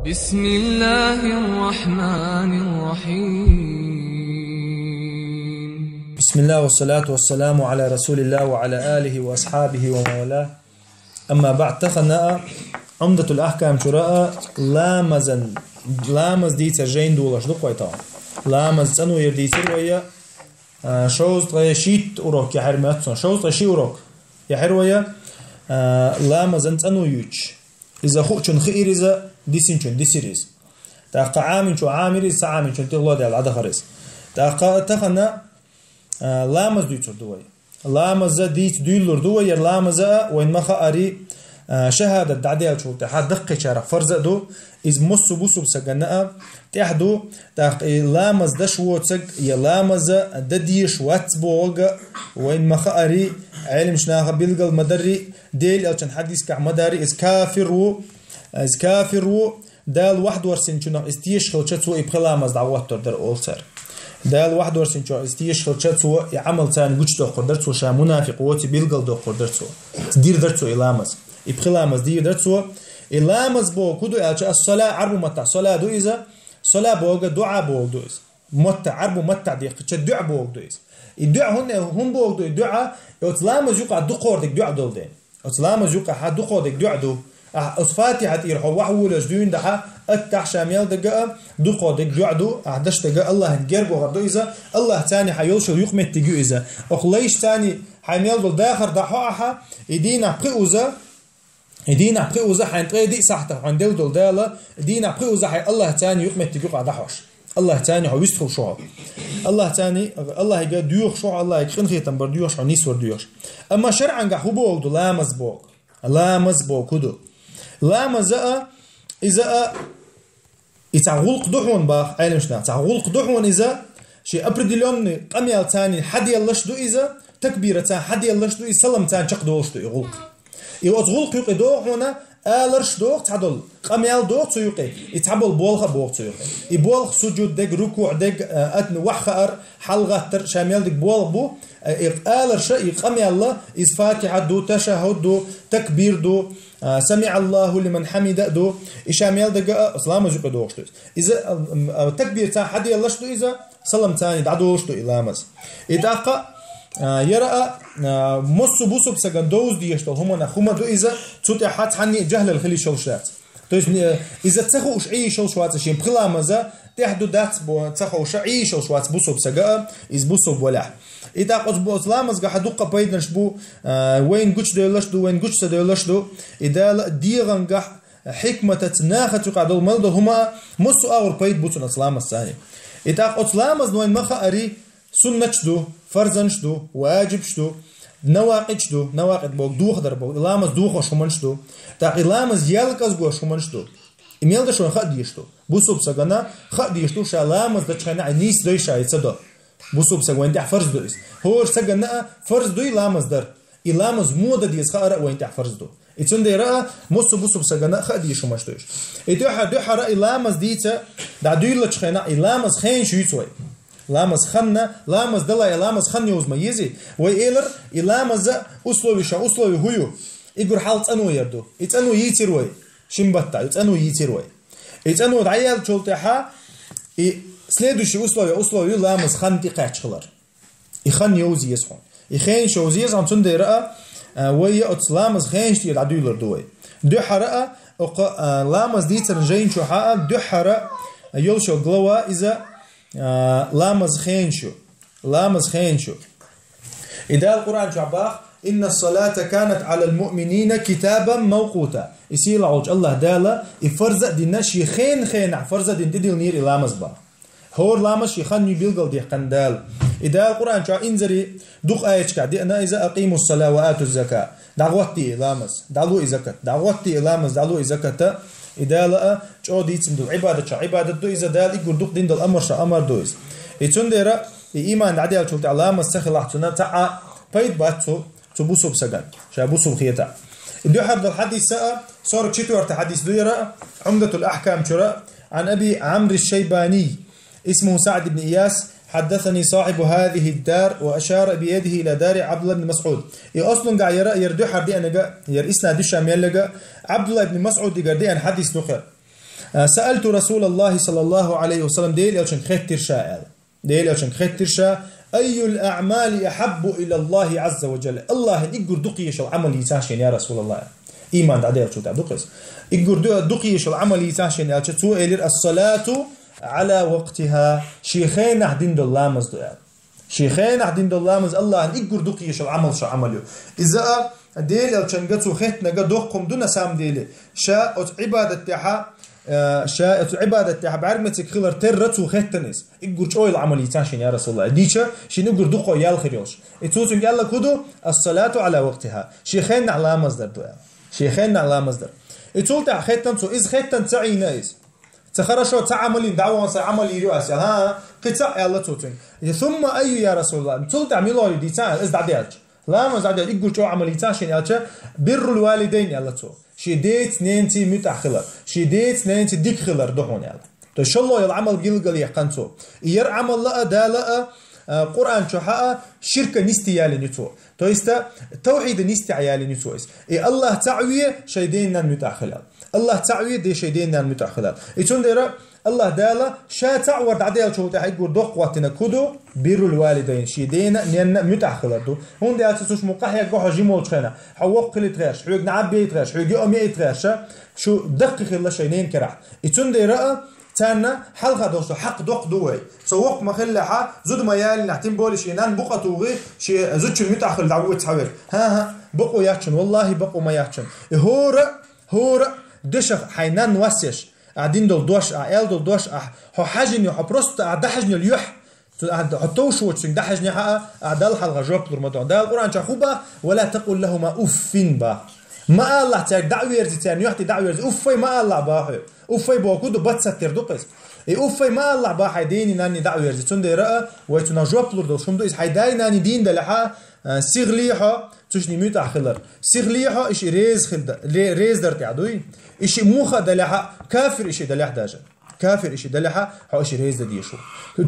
بسم الله الرحمن الرحيم. بسم الله والصلاة والسلام على رسول الله وعلى آله وأصحابه ومن والاه. أما بعد تخنا عمدة الأحكام شراء لامز دي ترجين دولش دو قويتا لامز تنو يردي ترويا شوز تغيشيت أوروك يا حرماتنا شوز تغيشي أوروك يا حرويا لامز تنو يوش إذا خوشن خير إذا ديسينشن ديسيريز تاقا عامن شو عامريز سعامن شو تغلو دي العدا خريز تاقا تخنا لامز ديتر دوي لامز ديت ديلور دوي ير لامز وين مخا أري شهادة دعديال شو تحد دقي شارع فرز دو إز مصو بوسو بسجناء تحدو تاق لامز دشو تسج يلامز دديش واتبوغ وين مخا أري علم شناها بيلقل مدري ديل ألشان حديث كعمداري إز كافر دال واحد ورسين شنو استيش خلشتو إبخلامز دعوات در أولسر دال واحد ورسين شو استيش خلشتو يعمل تان جوش دو قدرتو شا منافق ووتي بيلقل دو قدرتو دير درتو إلامز إبخلامز دير درتو إلامز بو كدو ألش الصلاة عربو متع صلاة دو إذا صلاة بوغ دعاء بوغ دو إذا متع عربو متع دي قتش دعاء بوغ دو إذا الدعاء هم بوغ دو الدعاء إسلامز يقع دو قردك دعاء دول دين إسلامز يقع حد دو قردك دعاء دو فاتحة يرحو وحولش دوين دحا أتح شاميل دقاء دو قادك جعدو أحدش دقاء الله هنجربو غردو إذا الله تاني حيولشو يقمت تجو إذا أخليش تاني حيميل بالداخر دحوعها يدينا بقئوزة حينطغي دي سحته عندل دول دالة يدينا بقئوزة حي الله تاني يقمت تجو قادحوش الله تاني هو يستخل شوع الله تاني الله يجا ديوخ شوع الله يكخن خيتن برديوش أو نيسور ديوش أما شرعا قحو بوغ دو لامز بوغ كدو لامز إذا يتعغلق دحون باخ عيلم شنا تعغلق دحون إذا شيء أبردلون قميال تاني حد يلش دو إذا تكبيرة تان حد يلش دو يسلم تان شق دوش دو يغلق يغلق يقي دو هنا آلرش دو تعدل قميال دو تيقي يتعبل بولخ بوق تيقي يبولخ سجود دق ركوع دق أتن وحخر حلقة تر شامل دق بول بو آلرش يقميال الله إزفاتحة دو تشهد دو تكبير دو سمع الله لمن حمد دو إشاميل دقاء إسلام زوق دوش دو إذا تكبير تان حد يلش دو إذا سلم تاني دعدوش دو إلامز إذا يرى مصو بوسو بسجن دوز ديشتل هما نخوما دو إذا تسوت حات حني جهل الخلي شوشات إذا تسخو شعي شوشات شيء بخلامزة تحدو دات بو تسخو شعي شوشات بوسو بسجاء إز بوسو بولا إذا قصبو إسلامز قحدوقة بيدنش بو وين قش دولش دو وين قش دولش دو إذا ديغن قح حكمة تناخة تقعدو ملدو هما مصو أور بيد بوتون إسلامز ثاني إذا إسلامز نوين مخا أري سنة دو فرزنش دو واجبش دو نواقد بوك دوخ در بوك إلامز دوخ شمنش دو تا إلامز يالكز گو شمنش دو إميل دا شوين خد ديشتو بوسو بساقنا خد ديشتو شا لامز دا چخينا عنيس دوي شايتsa دو بوسو بساق وين دع فرز دو إس هو ساقنا فرز دوي لامز در إلامز مودا ديز خارا وين دع فرز دو إتون دي رأى موسو بوسو بساقنا خد ديشو مش دوش إتوحا رأى إلامز ديتا دا دوي لچخينا إلامز خين شويتوي لامز خنّا لامز دلا لامز خن يوزما يزي ويلر لامز أسلوي هيو يقول حالت أنو يردو يتأنو يتروي شنبتا يتأنو يتروي يتأنو دعيال شلتها سليدوشي أسلوي لامز خن تقاش خلر يخن يوزي يسخن يخين شوزي يسخن تندي رأى ويا لامز خين شتي العدو يردوي دو حرأة لامز ديتر جين شو حاء دو حرأة يلشو قلوا إذا لامز خينشو إذا القرآن شعباخ إن الصلاة كانت على المؤمنين كتابا موقوتا يسيل عوج الله دالا يفرز دي نشي خين فرز دي ديل نير لامز با هور لامز يخن يبيلقل دي قندال إذا القرآن شعب إنزري دوق آيتش دي أنا إذا أقيموا الصلاة وآتوا الزكاة دعوتي لامز دعوتي زكاة إذا لا جو ديتم دو عبادة دو إذا دال يقول دوق دين دل أمر شا أمر دويز يتون ديرا إيمان عديال شلت علامة سخل احتنا تاع بيد باتو تبوسو بسجن شابوسو بخيتا دو حرد الحديث ساء صار تشتورت حديث ديرا عمدة الأحكام شراء عن أبي عمرو الشيباني اسمه سعد بن إياس حدثني صاحب هذه الدار وأشار بيده إلى دار عبد الله بن مسعود أصلا قاع يردو حردي أنا يرئيسنا دي شامل لقى عبد الله بن مسعود يقردي أن حديث نخر سألت رسول الله صلى الله عليه وسلم ديل يلشن خيتر شاء ديل يلشن خيتر شاء أي الأعمال أحب إلى الله عز وجل الله يقر دقيش العمل يتاشين يا رسول الله إيمان دعديل شو تعدقس يقر دقيش العمل يتاشين يا شو إلى الصلاة على وقتها شيخين أحدين الله مزدو شيخين أحدين الله مز الله يقر دقيش العمل شو عمله إذا ديل يلشن قتو خيتنا قدوقكم دون سام ديل شاء عبادة تحا شاء عبادة تحا بعرمتك خلر ترتو خيتنس يقول شو العمل يتاشين يا رسول الله ديشة شين يقول دقو يال خريوش يتوتن يلا كدو الصلاة على وقتها شيخين على مصدر دوام شيخين على مصدر يتول تاع خيتن تو إز خيتن تعينا إز تخرجوا تعملين دعوة عمل يريوس ها قطع يلا توتن ثم أي يا رسول الله يتول تاع ميلولي دي تاع إز دعديج لا ما زعديج يقول شو عمل يتاشين يا بر الوالدين يلا تو شي ديت نينتي متأخلر شي ديت نينتي ديك خلر دهون يلا تو شاء الله العمل قل يحقنتو ير عمل لا دا لا قرآن شو حقا شركة نستي يالي نتو تو يستا توحيد نستي عيالي نتو إي الله تعوية شيدين نان متأخلر الله تعوية دي شيدين نان متأخلر يتون ديرا الله دالا شا تعور عديل شو تحيقور دو قواتنا كدو بيرو الوالدين شيدين نان متأخلر دو هون دي أتسوش مقاحيا قوحا جيمول تخينا حوق قلت غيش حوق نعبي يتغيش حوق يوم يتغيش شو دقيق الله شينين كراح يتون ديرا تانا حلقة دوشو حق دوق دوي سوق ما خلها زود ما يال نحتم بولش ينان بقى توغي شي زوج المتأخر دعوة تحول ها بقوا ياتشن والله بقوا ما ياتشن هور دشخ حينان واسيش قاعدين دول دوش عيال دول دوش هو حاجني هو بروست دحجني اليح حطوش وتشن دحجني حق عدال حلقة جوب درمدو دال القرآن شخوبة ولا تقول لهما أفين با ما الله تاك دعوة يرزي يحتي دعوة يرزي أفي ما الله باحي أفي بوكودو بتستر دوقس أفي ما الله باحي ديني ناني دعوة يرزي تندي رأى ويتنا جوبلور دو شمدو إس حيداي ناني دين دلحا سيغليحا تشني ميت أخلر سيغليحا إشي ريز درتي عدوي إشي موخا دلحا كافر إشي دلح داجا كافر إشي دلحا هو إشي ريز ديشو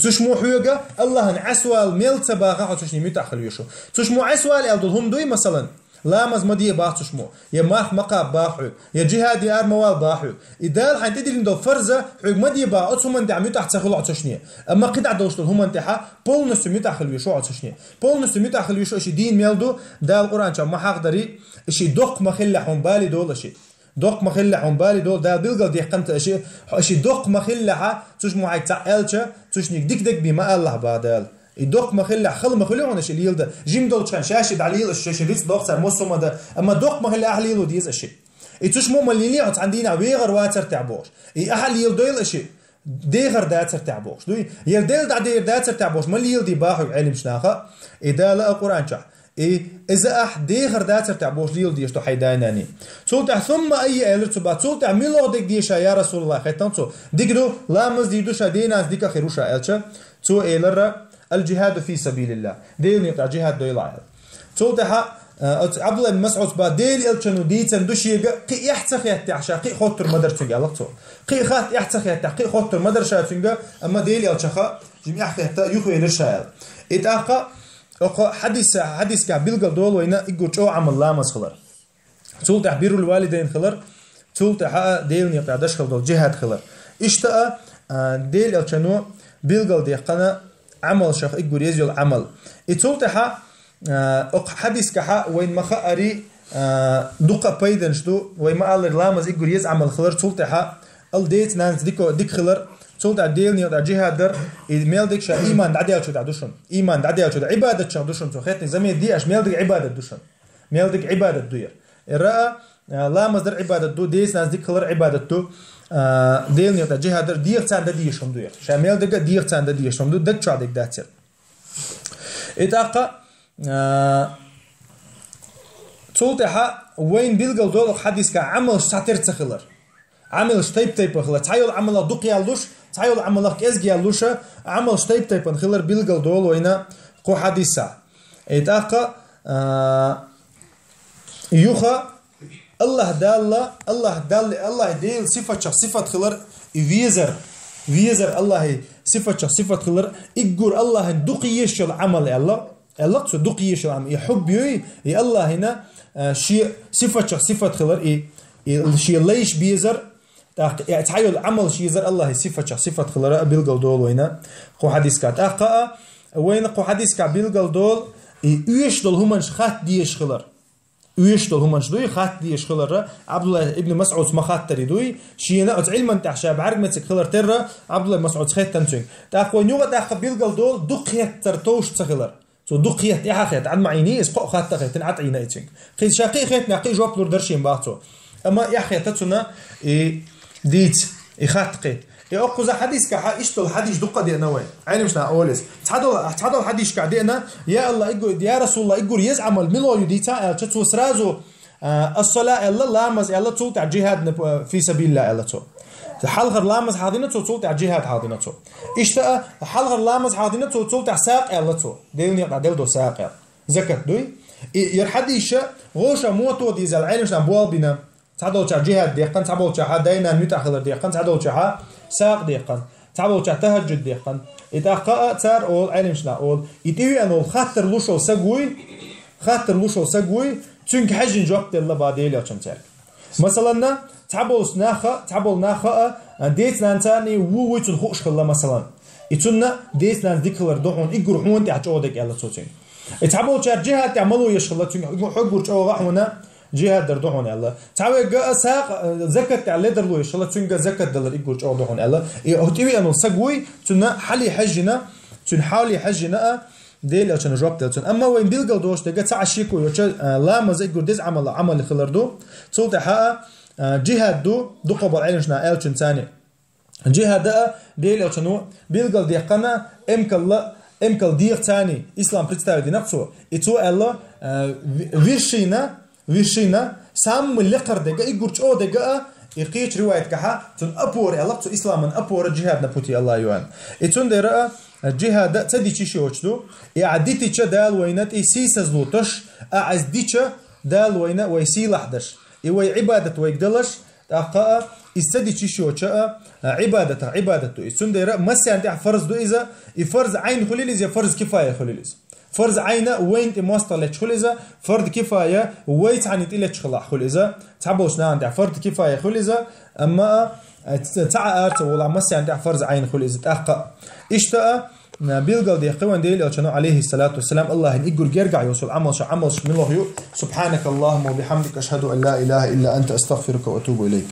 تشمو حيوغا الله عسوال ميل تباغا تشني ميت أخل يشو تشمو عسوال ألدهم دوي مثلا لا مزمدية باحتشمو يا ماح مقاب باحو يا جهاد يا موال باحو إدال حين تدري إنه فرزة حق مدية باحو هم أنت عم يتأخذ خلوا عطشنيه أما قطع دوشتل هم أنت بول نص يتأخذ ويشو عطشنيه بول نص يتأخذ ويشو إشي دين ميلدو ده القرآن شو ما حقدري إشي دق مخلحهم بالي دول إشي دق مخلحهم بالي دول ده بيلقى دي قنت إشي دق مخلحة تشمو عيك تعالشة تشنيك ديك بما الله بعدال يدق مخلع خل مخلع ونش الليل ده جيم دول كان شاشد على الليل الشاشة ريس دق صار موسم ده أما دق مخلع أهل الليل ديز الشيء يتوش مو مليني عت عندنا ويغر واتر تعبوش أهل الليل ديل الشيء ديغر داتر تعبوش دوي يرديل دعدير داتر تعبوش مليل دي باحو علم شناخة إذا لا القرآن شح إذا ديغر داتر تعبوش ليل ديش تو حيداناني سولت ثم أي ألر تبع سولت ميلو ديك ديشا يا رسول الله خيتان سو ديكدو لا مزديدوشا ديناس ديكا خيروشا ألشا تو ألر الجهاد في سبيل الله ديل يقطع جهاد ديل عيال تولتها عبد الله بن مسعود با ديل الچنو ديتن دوشي قي يحتخ يتعشا قي خطر مدرتنجا لقطو قي خات يحتخ يتع قي خطر مدرشاتنجا اما ديل الچخا جميع حتى يخو يرشال اتاقا حديث كا بيلقل دول وينا يقول عمل لا مسخلر تولتها بير الوالدين خلر تولتها ديل يقطع دشخل دول جهاد خلر اشتا ديل الچنو بيلقل دي قنا عمل شخ يقول يزيل عمل يتولتها حديث كها وين ما خاري دقة بيدن شدو وين ما قال لامز يقول يز عمل خلر تولتها الديت نانس ديك خلر تولت ديل نيو جهادر الميل ديك شا إيمان دعديال شو دعدوشن إيمان دعديال شو عبادة شو دوشن تو خيتني زميل دي أش ميل ديك عبادة دوشن ميل ديك عبادة دوير الرأى لامز در عبادة دو ديس نانس ديك خلر عبادة دو ديل نيو جهادر ديغ تان ديشم دوير شامل دغ ديغ تان ديشم دو دك شادك داتر اتاقا تولتها وين بيلقل دول حديث كعمل ساتر تخلر عمل تيب خلر تايل عمل دقيالوش تايل عمل كازغيالوش عمل تيب خلر بيلقل دول وينا قو حديثا اتاقا يوخا الله دال صفة خلر ويزر الله صفة خلر يقول الله دقيش العمل الله تسو دقيش العمل يحب يي الله هنا شيء صفة خلر شيء ليش بيزر تعيل عمل شيء زر الله صفة خلراء بيلقل دول وينا قو حديث كات أقا وين قو حديث كات بيلقل دول يش دول هم خات ديش خلر يش دول هم دوي خات ديش خلر عبد الله ابن مسعود ما خات تريدوي شينا علما تحشاب عرق متك خلر ترى عبد الله مسعود خيت تنسين تاخو نيوغا تاخ بيلقل دول دقيت ترتوش تخلر تو دقيت يا خيت عن معيني اسقو خات خيت عطينا ايتين خيت شاقي خيت ناقي جواب لور درشين باطو اما يا خيتتنا ديت يخاتقي يأخذ حديث كح يشتغل حديث دقة دينا وين عيني مش ناقولس تحضر حديث كعدينا يا الله يقول يا رسول الله يقول يزعم الملو يديتا تشو سرازو الصلاة الله لامز الله تقول تاع جهاد في سبيل الله الله تقول حلغر لامز حاضنة تقول تاع جهاد حاضنة تقول اشتاء حلغر لامز حاضنة تقول تاع ساق الله تقول ديوني قاعد دو ساق زكاة دوي يرحديش غوشة موتو دي زل عيني مش نبوال بنا تعدل تاع جهاد ديقن تعبول تاع دينا نتاخذ ديقن تعدل تاع ساق ديقن تعبول تاع تهجد ديقن إتاقاء تار أول علم شنا أول يتوي أنو خاطر لوشو سقوي تنك حجن جوقت الله بعدين يا شمتر مثلا تعبول ناخا ديت نانتاني ووي تنخوش خلا مثلا يتونا ديت نان ذكر دحون يجرحون تعجودك يلا توتين تعبول تاع جهاد تعملوا يشخلا تنك حقور تشوا راحونا جهاد دردوحون الله تعوي جا ساق زكاة على درلو إن شاء الله تنجا زكاة دلر يقول جوا دحون الله هتيجي أنو سقوي تنا حلي حجنا تنحاولي حجنا ديل عشان جواب تلتون أما وين بيلقى دوش تجا تعشيكو يوش لا ما زي يقول دز عمل خلردو صوت حقا جهاد دو قبل عينشنا ألشن ثاني جهاد ديل عشانو بيلقى ديقنا إمكال ديق ثاني إسلام представляет نفسه إتو الله виршина сам лекар дега и гурчо дега и қич ривайт каха тун апор аллах ту исламан апор джихад на пути аллах юан и тун дера джихад цади чиши очду и адити ча дал войнат и сиса злуташ а аздича дал война вой силахдаш и вой ибадат вой гдалаш таqa istadi чиши оча عبادته и тун дера масян та фарз ду иза и фарз айн хулилиз я фарз кифая хулилиз فرض عينه وين تموصل لشخلزة فرض كفاية ويت عن تيلة شخلة خلزة تعبوش نعند فرض كفاية خلزة أما تعارت ولا مسي عند فرض عين خلزة أقا اشتاء بيلقى دي قوان ديل أو عليه الصلاة والسلام الله يقول يرجع يوصل عمل من الله سبحانك اللهم وبحمدك أشهد أن لا إله إلا أنت أستغفرك وأتوب إليك